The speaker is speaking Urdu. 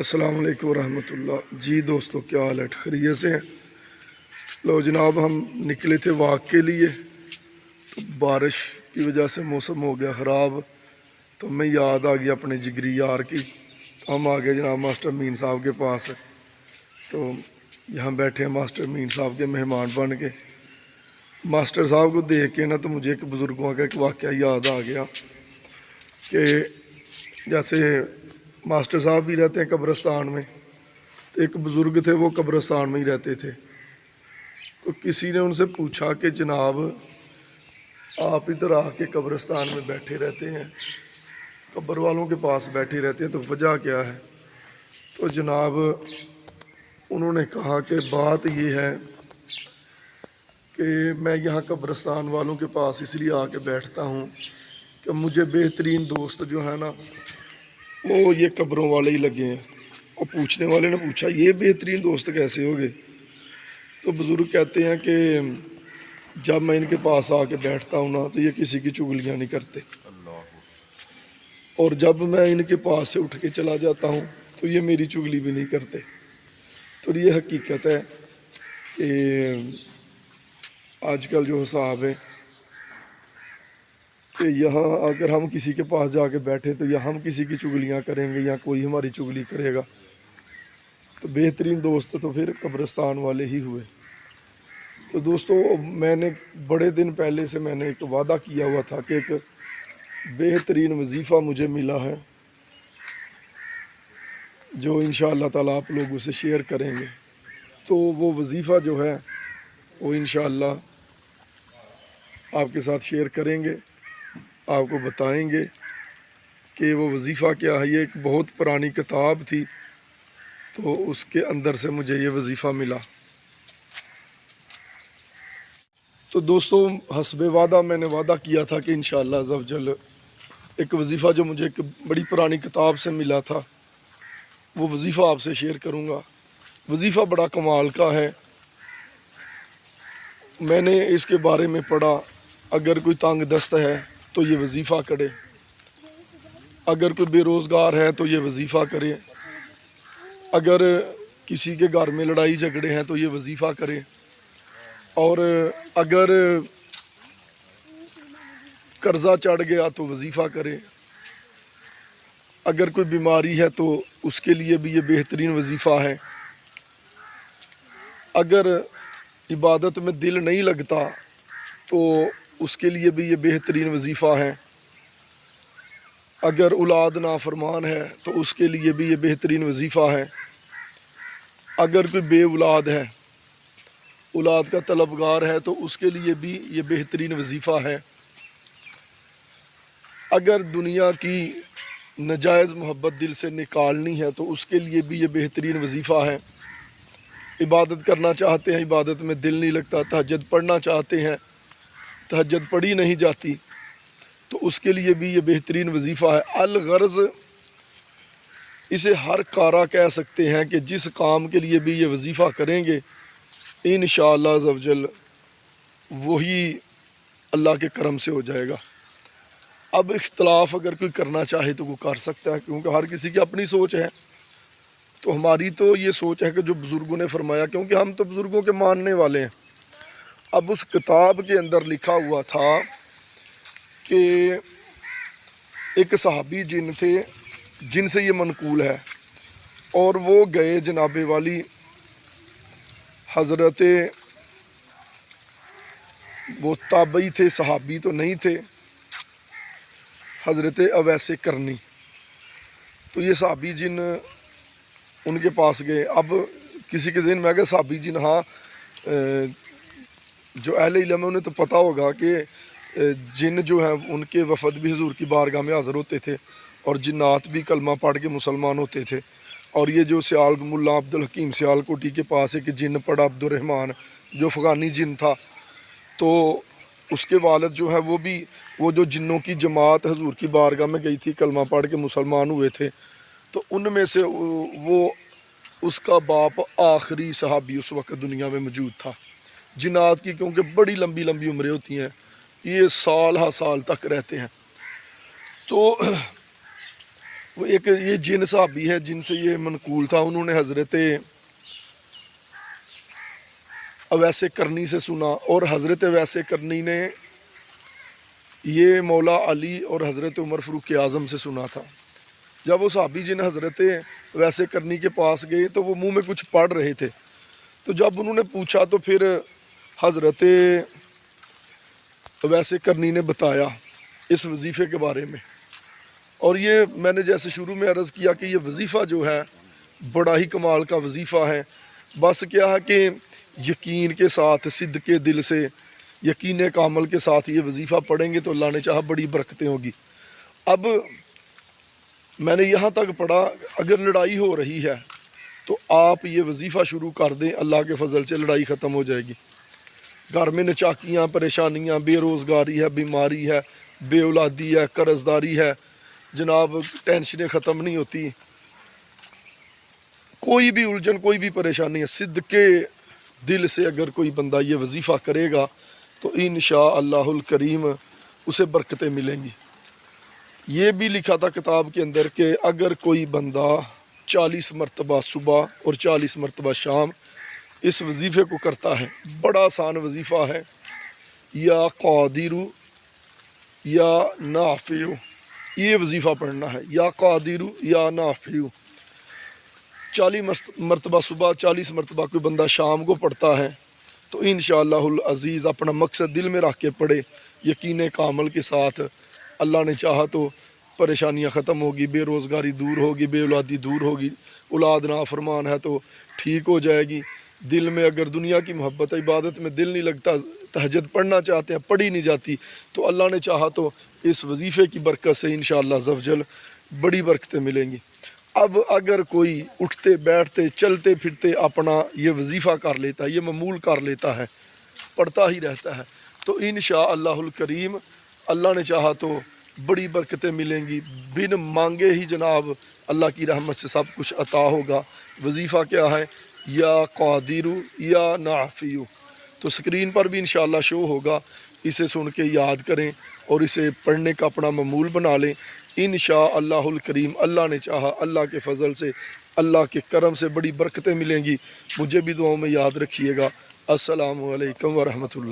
السلام علیکم ورحمۃ اللہ۔ جی دوستو، کیا حال ہے؟ خیریت سے ہیں؟ لو جناب، ہم نکلے تھے واک کے لیے، تو بارش کی وجہ سے موسم ہو گیا خراب، تو ہمیں یاد آ گیا اپنے جگری یار کی، تو ہم آ گئے جناب ماسٹر امین صاحب کے پاس۔ تو یہاں بیٹھے ہیں ماسٹر امین صاحب کے مہمان بن کے۔ ماسٹر صاحب کو دیکھ کے نا تو مجھے ایک بزرگوں کا ایک واقعہ یاد آ گیا کہ جیسے ماسٹر صاحب بھی رہتے ہیں قبرستان میں، تو ایک بزرگ تھے، وہ قبرستان میں ہی رہتے تھے۔ تو کسی نے ان سے پوچھا کہ جناب آپ ادھر آ کے قبرستان میں بیٹھے رہتے ہیں، قبر والوں کے پاس بیٹھے رہتے ہیں، تو وجہ کیا ہے؟ تو جناب انہوں نے کہا کہ بات یہ ہے کہ میں یہاں قبرستان والوں کے پاس اس لیے آ کے بیٹھتا ہوں کہ مجھے بہترین دوست جو ہے نا وہ یہ قبروں والے ہی لگے ہیں۔ اور پوچھنے والے نے پوچھا یہ بہترین دوست کیسے ہو گئے؟ تو بزرگ کہتے ہیں کہ جب میں ان کے پاس آ کے بیٹھتا ہوں نا تو یہ کسی کی چغلیاں نہیں کرتے، اور جب میں ان کے پاس سے اٹھ کے چلا جاتا ہوں تو یہ میری چغلی بھی نہیں کرتے۔ تو یہ حقیقت ہے کہ آج کل جو حساب ہے کہ یہاں اگر ہم کسی کے پاس جا کے بیٹھے تو یا ہم کسی کی چغلیاں کریں گے یا کوئی ہماری چغلی کرے گا، تو بہترین دوست تو پھر قبرستان والے ہی ہوئے۔ تو دوستو، میں نے بڑے دن پہلے سے میں نے ایک وعدہ کیا ہوا تھا کہ ایک بہترین وظیفہ مجھے ملا ہے جو انشاءاللہ تعالیٰ آپ لوگوں سے شیئر کریں گے۔ تو وہ وظیفہ جو ہے وہ انشاءاللہ آپ کے ساتھ شیئر کریں گے، آپ کو بتائیں گے کہ وہ وظیفہ کیا ہے۔ یہ ایک بہت پرانی کتاب تھی، تو اس کے اندر سے مجھے یہ وظیفہ ملا۔ تو دوستو، حسب وعدہ میں نے وعدہ کیا تھا کہ انشاءاللہ عز و جل ایک وظیفہ جو مجھے ایک بڑی پرانی کتاب سے ملا تھا وہ وظیفہ آپ سے شیئر کروں گا۔ وظیفہ بڑا کمال کا ہے، میں نے اس کے بارے میں پڑھا۔ اگر کوئی تنگ دست ہے تو یہ وظیفہ کرے، اگر کوئی بے روزگار ہے تو یہ وظیفہ کرے، اگر کسی کے گھر میں لڑائی جھگڑے ہیں تو یہ وظیفہ کرے، اور اگر قرضہ چڑھ گیا تو وظیفہ کرے، اگر کوئی بیماری ہے تو اس کے لیے بھی یہ بہترین وظیفہ ہے، اگر عبادت میں دل نہیں لگتا تو اس کے لیے بھی یہ بہترین وظیفہ ہے، اگر اولاد نافرمان ہے تو اس کے لیے بھی یہ بہترین وظیفہ ہے، اگر کوئی بے اولاد ہے، اولاد کا طلبگار ہے تو اس کے لیے بھی یہ بہترین وظیفہ ہے، اگر دنیا کی ناجائز محبت دل سے نکالنی ہے تو اس کے لیے بھی یہ بہترین وظیفہ ہے، عبادت کرنا چاہتے ہیں، عبادت میں دل نہیں لگتا، تہجد پڑھنا چاہتے ہیں، تہجد پڑھی نہیں جاتی، تو اس کے لیے بھی یہ بہترین وظیفہ ہے۔ الغرض اسے ہر کارا کہہ سکتے ہیں کہ جس کام کے لیے بھی یہ وظیفہ کریں گے انشاءاللہ عز و جل وہی اللہ کے کرم سے ہو جائے گا۔ اب اختلاف اگر کوئی کرنا چاہے تو وہ کر سکتا ہے، کیونکہ ہر کسی کی اپنی سوچ ہے۔ تو ہماری تو یہ سوچ ہے کہ جو بزرگوں نے فرمایا، کیونکہ ہم تو بزرگوں کے ماننے والے ہیں۔ اب اس کتاب کے اندر لکھا ہوا تھا کہ ایک صحابی جن تھے، جن سے یہ منقول ہے، اور وہ گئے جناب والی حضرت، وہ تابعی تھے، صحابی تو نہیں تھے، حضرت اویس کرنی۔ تو یہ صحابی جن ان کے پاس گئے۔ اب کسی کے ذہن میں آگے صحابی جن، ہاں جو اہل علم ہے انہیں تو پتہ ہوگا کہ جن جو ہیں ان کے وفد بھی حضور کی بارگاہ میں حاضر ہوتے تھے، اور جنات بھی کلمہ پڑھ کے مسلمان ہوتے تھے۔ اور یہ جو سیال ملا عبدالحکیم سیال کوٹی کے پاس ایک جن پڑا عبد الرحمن، جو افغانی جن تھا، تو اس کے والد جو ہیں وہ جو جنوں کی جماعت حضور کی بارگاہ میں گئی تھی، کلمہ پڑھ کے مسلمان ہوئے تھے، تو ان میں سے وہ اس کا باپ آخری صحابی اس وقت دنیا میں موجود تھا۔ جنات کی کیونکہ بڑی لمبی لمبی عمریں ہوتی ہیں، یہ سال ہا سال تک رہتے ہیں، تو وہ ایک یہ جن صحابی ہے جن سے یہ منقول تھا، انہوں نے حضرت اویس کرنی سے سنا، اور حضرت اویس کرنی نے یہ مولا علی اور حضرت عمر فاروق اعظم سے سنا تھا۔ جب وہ صحابی جن حضرت اویس کرنی کے پاس گئے تو وہ منہ میں کچھ پڑھ رہے تھے، تو جب انہوں نے پوچھا تو پھر حضرت اویس کرنی نے بتایا اس وظیفے کے بارے میں۔ اور یہ میں نے جیسے شروع میں عرض کیا کہ یہ وظیفہ جو ہے بڑا ہی کمال کا وظیفہ ہے۔ بس کیا ہے کہ یقین کے ساتھ، صدق کے دل سے، یقین کامل کے ساتھ یہ وظیفہ پڑھیں گے تو اللہ نے چاہا بڑی برکتیں ہوگی۔ اب میں نے یہاں تک پڑھا، اگر لڑائی ہو رہی ہے تو آپ یہ وظیفہ شروع کر دیں، اللہ کے فضل سے لڑائی ختم ہو جائے گی۔ گھر میں نچاکیاں، پریشانیاں، بے روزگاری ہے، بیماری ہے، بے اولادی ہے، قرض داری ہے، جناب ٹینشنیں ختم نہیں ہوتی، کوئی بھی الجھن، کوئی بھی پریشانی ہے، صدق کے دل سے اگر کوئی بندہ یہ وظیفہ کرے گا تو انشاءاللہ الکریم اسے برکتیں ملیں گی۔ یہ بھی لکھا تھا کتاب کے اندر کہ اگر کوئی بندہ 40 مرتبہ صبح اور 40 مرتبہ شام اس وظیفے کو کرتا ہے، بڑا آسان وظیفہ ہے، یا قادر یا نافع، یہ وظیفہ پڑھنا ہے، یا قادر یا نافع۔ 40 مرتبہ صبح، 40 مرتبہ کوئی بندہ شام کو پڑھتا ہے تو انشاءاللہ العزیز اپنا مقصد دل میں رکھ کے پڑھے، یقین کامل کے ساتھ، اللہ نے چاہا تو پریشانیاں ختم ہوگی، بے روزگاری دور ہوگی، بے اولادی دور ہوگی، اولاد نافرمان ہے تو ٹھیک ہو جائے گی۔ دل میں اگر دنیا کی محبت، عبادت میں دل نہیں لگتا، تہجد پڑھنا چاہتے ہیں، پڑھی نہیں جاتی، تو اللہ نے چاہا تو اس وظیفے کی برکت سے انشاءاللہ عز و جل بڑی برکتیں ملیں گی۔ اب اگر کوئی اٹھتے بیٹھتے چلتے پھرتے اپنا یہ وظیفہ کر لیتا ہے، یہ معمول کر لیتا ہے، پڑھتا ہی رہتا ہے، تو انشاءاللہ الکریم اللہ نے چاہا تو بڑی برکتیں ملیں گی، بن مانگے ہی جناب اللہ کی رحمت سے سب کچھ عطا ہوگا۔ وظیفہ کیا ہے؟ یا قادر یا نافع، تو سکرین پر بھی انشاءاللہ شو ہوگا، اسے سن کے یاد کریں اور اسے پڑھنے کا اپنا معمول بنا لیں۔ انشاءاللہ الکریم اللہ نے چاہا، اللہ کے فضل سے، اللہ کے کرم سے بڑی برکتیں ملیں گی۔ مجھے بھی دعاؤں میں یاد رکھیے گا۔ السلام علیکم ورحمۃ اللہ۔